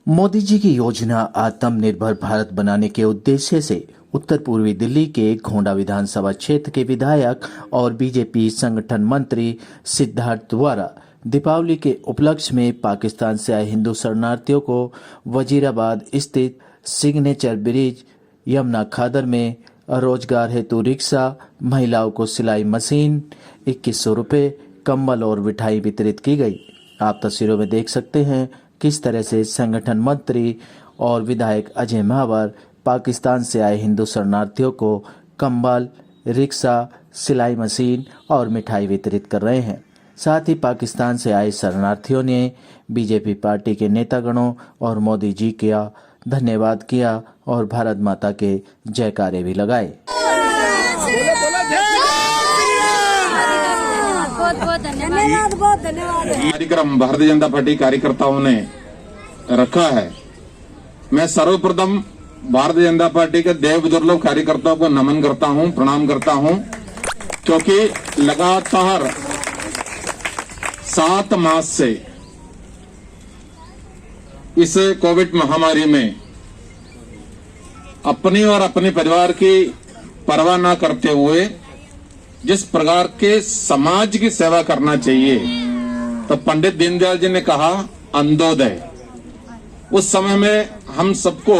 मोदी जी की योजना आत्मनिर्भर भारत बनाने के उद्देश्य से उत्तर पूर्वी दिल्ली के घोंडा विधानसभा क्षेत्र के विधायक और बीजेपी संगठन मंत्री सिद्धार्थ द्वारा दीपावली के उपलक्ष्य में पाकिस्तान से आए हिंदू शरणार्थियों को वजीराबाद स्थित सिग्नेचर ब्रिज यमुना खादर में रोजगार हेतु रिक्शा, महिलाओं को सिलाई मशीन, 2100 रुपये, कंबल और मिठाई वितरित की गई। आप तस्वीरों में देख सकते हैं किस तरह से संगठन मंत्री और विधायक अजय महावर पाकिस्तान से आए हिंदू शरणार्थियों को कंबल, रिक्शा, सिलाई मशीन और मिठाई वितरित कर रहे हैं। साथ ही पाकिस्तान से आए शरणार्थियों ने बीजेपी पार्टी के नेतागणों और मोदी जी का धन्यवाद किया और भारत माता के जयकारे भी लगाए। बहुत धन्यवाद। कार्यक्रम भारतीय जनता पार्टी कार्यकर्ताओं ने रखा है। मैं सर्वप्रथम भारतीय जनता पार्टी के देव दुर्लभ कार्यकर्ताओं को नमन करता हूं, प्रणाम करता हूं, क्योंकि लगातार 7 मास से इस कोविड महामारी में अपनी और अपने परिवार की परवाह न करते हुए जिस प्रकार के समाज की सेवा करना चाहिए, तो पंडित दीनदयाल जी ने कहा अंत्योदय। उस समय में हम सबको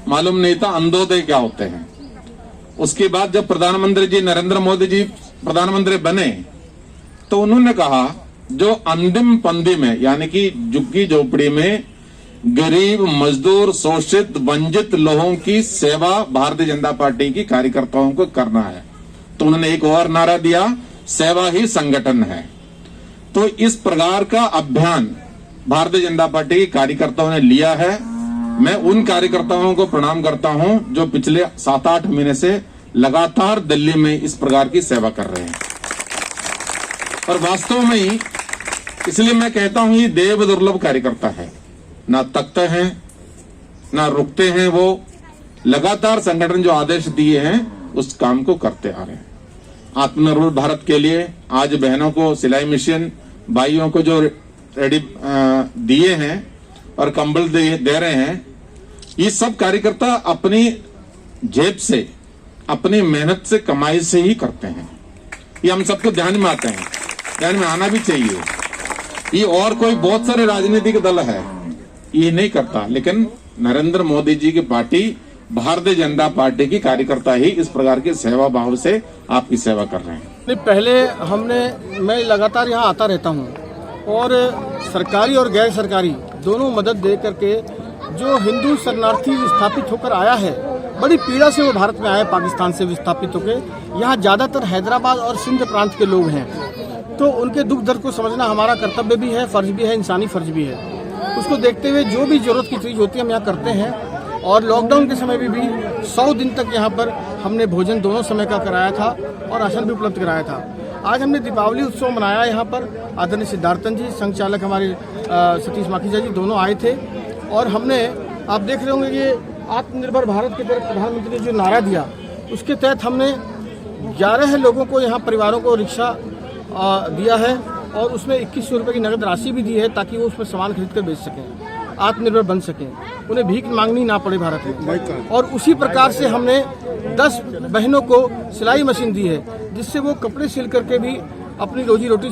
मालूम नहीं था अंत्योदय क्या होते हैं। उसके बाद जब प्रधानमंत्री जी नरेंद्र मोदी जी प्रधानमंत्री बने तो उन्होंने कहा जो अंतिम पंक्ति में यानी कि झुग्गी झोपड़ी में गरीब, मजदूर, शोषित, वंचित लोगों की सेवा भारतीय जनता पार्टी की कार्यकर्ताओं को करना है। तो उन्होंने एक और नारा दिया, सेवा ही संगठन है। तो इस प्रकार का अभियान भारतीय जनता पार्टी के कार्यकर्ताओं ने लिया है। मैं उन कार्यकर्ताओं को प्रणाम करता हूं जो पिछले 7-8 महीने से लगातार दिल्ली में इस प्रकार की सेवा कर रहे हैं। और वास्तव में ही इसलिए मैं कहता हूं ये देव दुर्लभ कार्यकर्ता है। ना तकते हैं, ना रुकते हैं, वो लगातार संगठन जो आदेश दिए हैं उस काम को करते आ रहे हैं। आत्मनिर्भर भारत के लिए आज बहनों को सिलाई मशीन, भाइयों को जो रेडी दिए हैं और कंबल दे रहे हैं, ये सब कार्यकर्ता अपनी जेब से, अपनी मेहनत से, कमाई से ही करते हैं। ये हम सबको ध्यान में आते हैं, ध्यान में आना भी चाहिए। ये और कोई बहुत सारे राजनीतिक दल है ये नहीं करता, लेकिन नरेंद्र मोदी जी की पार्टी भारतीय जनता पार्टी की कार्यकर्ता ही इस प्रकार के सेवा भाव से आपकी सेवा कर रहे हैं। पहले मैं लगातार यहाँ आता रहता हूँ और सरकारी और गैर सरकारी दोनों मदद दे करके जो हिंदू शरणार्थी विस्थापित होकर आया है, बड़ी पीड़ा से वो भारत में आए, पाकिस्तान से विस्थापित होकर। यहाँ ज्यादातर हैदराबाद और सिंध प्रांत के लोग हैं, तो उनके दुख दर्द को समझना हमारा कर्तव्य भी है, फर्ज भी है, इंसानी फर्ज भी है। उसको देखते हुए जो भी जरूरत की चीज होती है हम यहाँ करते हैं। और लॉकडाउन के समय में भी 100 दिन तक यहाँ पर हमने भोजन दोनों समय का कराया था और राशन भी उपलब्ध कराया था। आज हमने दीपावली उत्सव मनाया यहाँ पर। आदरणीय सिद्धार्थन जी, संघ चालक हमारे सतीश माखीजा जी दोनों आए थे और हमने, आप देख रहे होंगे ये आत्मनिर्भर भारत के तहत प्रधानमंत्री ने जो नारा दिया उसके तहत हमने 11 लोगों को, यहाँ परिवारों को रिक्शा दिया है और उसमें 2100 रुपये की नगद राशि भी दी है ताकि वो उसमें सामान खरीद कर बेच सकें, आत्मनिर्भर बन सकें, उन्हें भीख मांगनी ना पड़े भारत में। और उसी प्रकार से हमने 10 बहनों को सिलाई मशीन दी है जिससे वो कपड़े सिल करके भी अपनी रोजी रोटी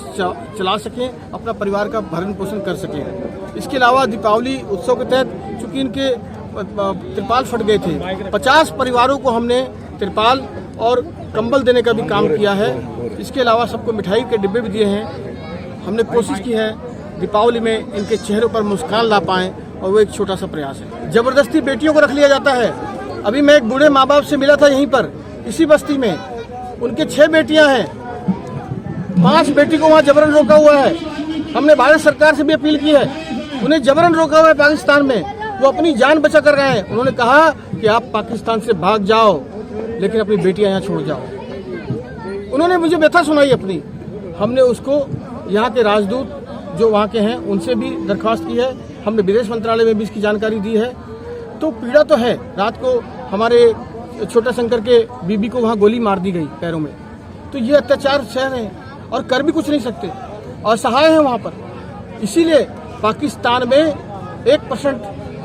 चला सकें, अपना परिवार का भरण पोषण कर सकें। इसके अलावा दीपावली उत्सव के तहत चूंकि इनके तिरपाल फट गए थे, 50 परिवारों को हमने तिरपाल और कंबल देने का भी काम किया है। इसके अलावा सबको मिठाई के डिब्बे भी दिए हैं। हमने कोशिश की है दीपावली में इनके चेहरों पर मुस्कान ला पाएं और वो एक छोटा सा प्रयास है। जबरदस्ती बेटियों को रख लिया जाता है। अभी मैं एक बूढ़े माँ बाप से मिला था यहीं पर, इसी बस्ती में। उनके 6 बेटियां हैं, 5 बेटी को वहाँ जबरन रोका हुआ है। हमने भारत सरकार से भी अपील की है, उन्हें जबरन रोका हुआ है पाकिस्तान में। वो अपनी जान बचा कर गए हैं। उन्होंने कहा कि आप पाकिस्तान से भाग जाओ लेकिन अपनी बेटियां यहाँ छोड़ जाओ। उन्होंने मुझे व्यथा सुनाई अपनी। हमने उसको यहाँ के राजदूत जो वहाँ के हैं उनसे भी दरख्वास्त की है, हमने विदेश मंत्रालय में भी इसकी जानकारी दी है। तो पीड़ा तो है। रात को हमारे छोटा शंकर के बीबी को वहाँ गोली मार दी गई पैरों में। तो ये अत्याचार सह रहे हैं और कर भी कुछ नहीं सकते, असहाय हैं वहाँ पर। इसीलिए पाकिस्तान में 1%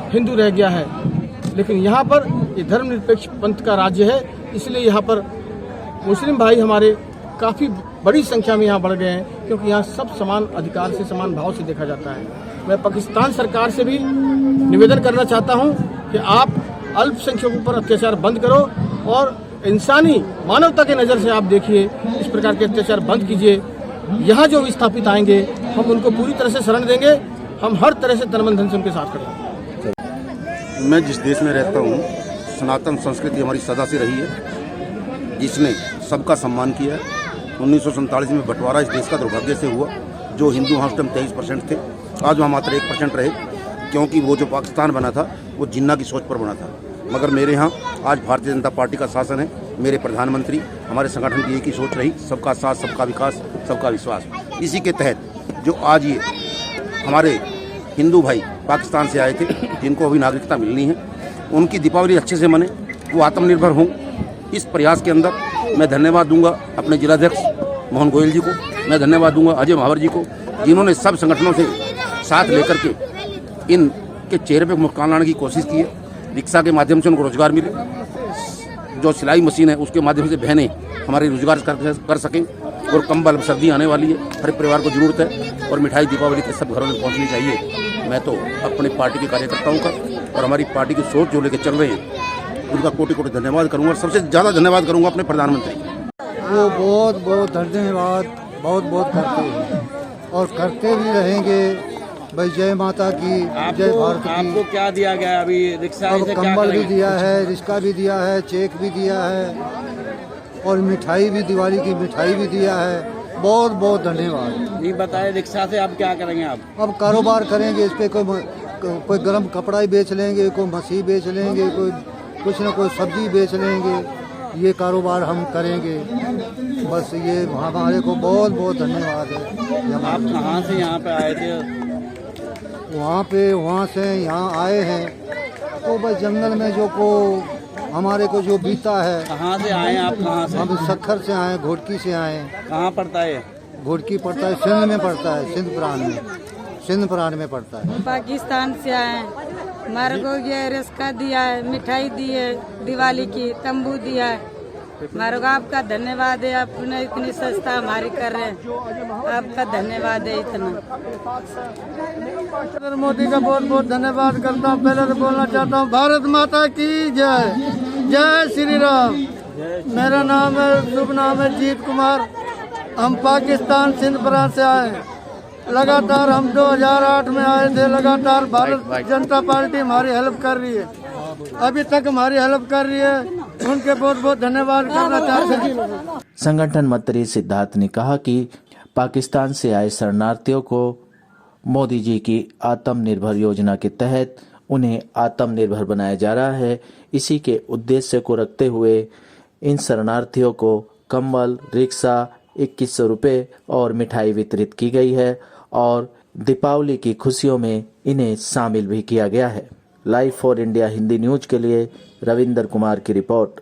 हिंदू रह गया है। लेकिन यहाँ पर ये धर्मनिरपेक्ष पंथ का राज्य है, इसलिए यहाँ पर मुस्लिम भाई हमारे काफ़ी बड़ी संख्या में यहाँ बढ़ गए हैं, क्योंकि यहाँ सब समान अधिकार से, समान भाव से देखा जाता है। मैं पाकिस्तान सरकार से भी निवेदन करना चाहता हूँ कि आप अल्पसंख्यकों पर अत्याचार बंद करो और इंसानी मानवता के नज़र से आप देखिए, इस प्रकार के अत्याचार बंद कीजिए। यहाँ जो विस्थापित आएंगे हम उनको पूरी तरह से शरण देंगे, हम हर तरह से तन मन धन से उनके साथ खड़े हैं। मैं जिस देश में रहता हूँ, सनातन संस्कृति हमारी सदा से रही है, जिसने सबका सम्मान किया है। 1947 में बंटवारा इस देश का दुर्भाग्य से हुआ। जो हिंदू वहाँ उस टाइम 23% थे, आज वहाँ मात्र 1% रहे, क्योंकि वो जो पाकिस्तान बना था वो जिन्ना की सोच पर बना था। मगर मेरे यहाँ आज भारतीय जनता पार्टी का शासन है। मेरे प्रधानमंत्री, हमारे संगठन की एक ही सोच रही, सबका साथ, सबका विकास, सबका विश्वास। इसी के तहत जो आज ये हमारे हिंदू भाई पाकिस्तान से आए थे, जिनको अभी नागरिकता मिलनी है, उनकी दीपावली अच्छे से मने, वो आत्मनिर्भर हों। इस प्रयास के अंदर मैं धन्यवाद दूंगा अपने जिलाध्यक्ष मोहन गोयल जी को, मैं धन्यवाद दूंगा अजय महावर जी को, जिन्होंने सब संगठनों से साथ लेकर के इनके चेहरे पे मुस्कान लाने की कोशिश की है। रिक्शा के माध्यम से उनको रोजगार मिले, जो सिलाई मशीन है उसके माध्यम से बहनें हमारे रोजगार कर सकें, और कंबल, सर्दी आने वाली है, हर परिवार को जरूरत है, और मिठाई दीपावली के सब घरों में पहुंचनी चाहिए। मैं तो अपनी पार्टी के कार्यकर्ताओं का और हमारी पार्टी की सोच जो लेकर चल रहे हैं उनका कोटि कोटि धन्यवाद करूंगा, और सबसे ज़्यादा धन्यवाद करूंगा अपने प्रधानमंत्री। वो बहुत बहुत धन्यवाद बहुत बहुत करते हैं और करते भी रहेंगे। भाई जय माता की, जय भारत की। आपको क्या दिया गया अभी? रिक्शा अब से क्या कंबल भी करेंगे? दिया है, रिक्शा भी दिया है, चेक भी दिया है, और मिठाई भी, दिवाली की मिठाई भी दिया है। बहुत बहुत धन्यवाद। नहीं बताए, रिक्शा से आप क्या करेंगे? आप अब कारोबार करेंगे, इस पे कोई गर्म कपड़ा ही बेच लेंगे, कोई मछली बेच लेंगे, कोई कुछ न कोई सब्जी बेच लेंगे। ये कारोबार हम करेंगे। बस ये हमारे को बहुत बहुत धन्यवाद है। आप कहाँ से यहाँ पे आए थे? वहाँ से यहाँ आए हैं, तो बस जंगल में जो को हमारे को जो बीता है। कहाँ से आए हैं आप? कहाँ से? हम सखर से आए, घोटकी से आए। कहाँ पड़ता है? घोटकी पड़ता है, सिंध में पड़ता है, सिंध प्रांत में, सिंध प्रांत में पड़ता है। पाकिस्तान से आए, हमारे को ये रिस्का दिया है, मिठाई दी है, दिवाली की तंबू दिया है। हमारे को आपका धन्यवाद है, आपने इतनी सस्ता हमारी कर रहे हैं, आपका धन्यवाद है इतना। नरेंद्र मोदी का बहुत बहुत धन्यवाद करता हूँ। पहले तो बोलना चाहता हूँ भारत माता की जय, जय श्री राम। मेरा नाम है, शुभ नाम है जीत कुमार। हम पाकिस्तान सिंध प्रांत से आए। लगातार हम 2008 में आए थे। लगातार भारत जनता पार्टी हमारी हेल्प कर रही है, अभी तक हमारी हेल्प कर रही है। उनके बहुत बहुत धन्यवाद करना चाहते हैं। संगठन मंत्री सिद्धार्थ ने कहा कि पाकिस्तान से आए शरणार्थियों को मोदी जी की आत्मनिर्भर योजना के तहत उन्हें आत्मनिर्भर बनाया जा रहा है। इसी के उद्देश्य को रखते हुए इन शरणार्थियों को कंबल, रिक्शा, 2100 रुपये और मिठाई वितरित की गई है और दीपावली की खुशियों में इन्हें शामिल भी किया गया है। Live for India Hindi news के लिए रविंदर कुमार की रिपोर्ट।